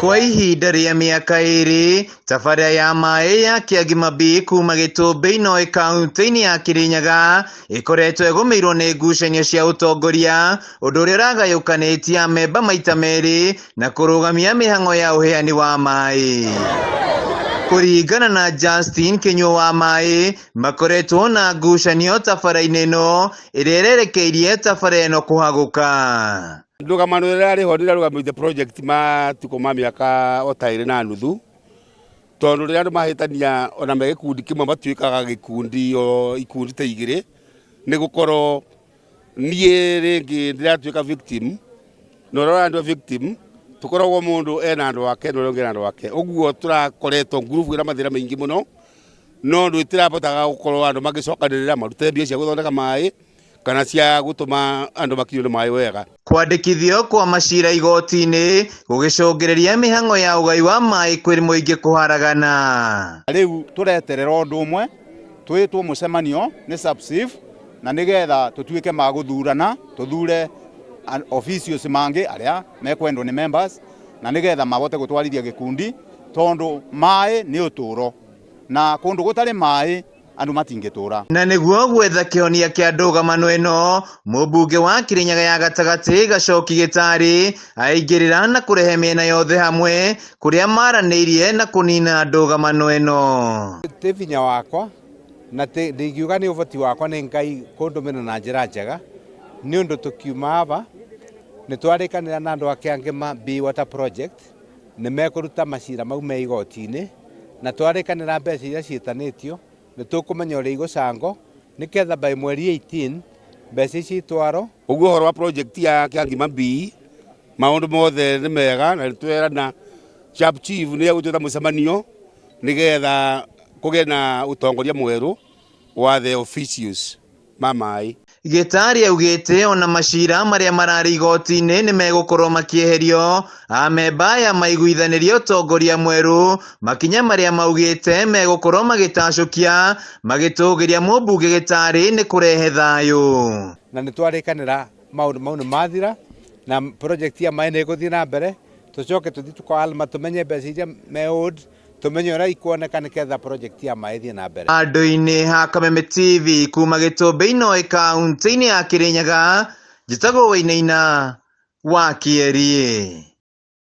Kwa ihinda rĩa mĩaka ĩrĩ, tabarĩra ya maĩ ya Kĩagima B kuma Gĩtũmbĩ-inĩ kaunti-inĩ ya Kĩrĩnyaga ĩkoretwo ĩgũmĩirwo nĩ ngucanio cia ũtongoria, ũndũ ũrĩa ũragayũkanĩtie amemba maita merĩ na kũrũgamia mĩhang'o ya ũheani wa maĩ. Kũringana na Justin Kĩnyua wa maĩ, makoretwo na ngucanio tabarĩra-inĩ ĩno ĩrĩa ĩrerekeirie tabarĩra ĩno kũhagũka. Ndũgamano rĩrĩa rĩho rĩrarũgamĩte project matukũ ma mĩaka o ta ĩrĩ na nuthu, tondũ rĩrĩa andũ mahĩtania ona me gĩkundi kĩmwe matuĩkaga gĩkundi o ikundi ta igĩrĩ, nĩ gũkorwo niĩ rĩngĩ ndĩratuĩka victim, na ũrĩa ũrandua victim tũkoragwo mũndũ ena andũ ake na ũrĩa ũngĩ ena andũ ake, ũguo tũrakoretwo ngurubu ĩna mathĩna maingĩ mũno, no ndũ ĩtirabotaga gũkorwo andũ magĩcokanĩrĩra marute mbia cia gũthondeka maĩ kana cia gũtũma andũ makinyĩrwo nĩ maĩ wega. Kwandĩkithio kwa macira igoti-inĩ gũgĩcũngĩrĩria mĩhang'o ya ũgai wa maĩ kwĩ mũingĩ kũharagana. Rĩu tũreterera ũndũ ũmwe, twĩtwo mũcemanio nĩ SAPSIF na nĩgetha tũtuĩke magũthurana, tũthure officials mangĩ arĩa mekwendwo nĩ members, na nĩgetha mabote gũtwarithia gĩkundi, tondũ maĩ nĩ ũtũũro na kũndũ gũtarĩ maĩ andũ matingĩtũra. Na nĩguo gwetha kĩhonia kĩa ndũgamano ĩno, mũmbunge wa Kĩrĩnyaga ya gatagatĩ Gacoki Gĩtarĩ aingĩrĩra na kũrehe mĩena yothe hamwe kũrĩa maranĩirie na kũnina ndũgamano ĩno. Tĩ binya wakwa na ndingiuga nĩ ũboti wakwa nĩ Ngai kũndũmĩra na njĩra njega, nĩ ũndũ tũkiuma haba nĩ twarĩkanĩra na andũ a Kĩagima B Water Project nĩ mekũruta macira mau me igoti-inĩ, na twarĩkanĩra mbeca iria ciĩtanĩtio nĩ tũkũmenya ũrĩa igũcangwo nĩgetha by mweri 18 mbeca ici itwarwo. Ũguo ũhoro wa project ya Kĩagima B maũndũ mothe nĩ mega, na nĩtwerana Sharp Chief nĩ egũtwĩra mũcemanio nĩgetha kũgĩe na ũtongoria mwerũ wa the officials ma maĩ. Gĩtarĩ augĩte ona macira marĩa mararĩ igoti-inĩ nĩ megũkorwo makĩeherio, amemba aya maiguithanĩrie ũtongoria mwerũ, makinya marĩa maugĩte megũkorwo magĩtacũkia magĩtũgĩria mũmbunge Gĩtarĩ nĩ kũrehe thayũ. Na nĩ twarĩkanĩra maũndũ mau nĩ mathira na project ya maĩ nĩ ĩgũthiĩ na mbere, tũcoke tũthiĩ tũkalma tũmenye mbeca iria me owed, tũmenye ũrĩa ikuoneka nĩgetha project ya maĩ ĩthiĩ na mbere. Handũ-inĩ ha Kameme TV kuma Gĩtũmbĩ-inĩ kaunti-inĩ ya Kĩrĩnyaga, njĩtagwo Wainaina wa Kĩerie.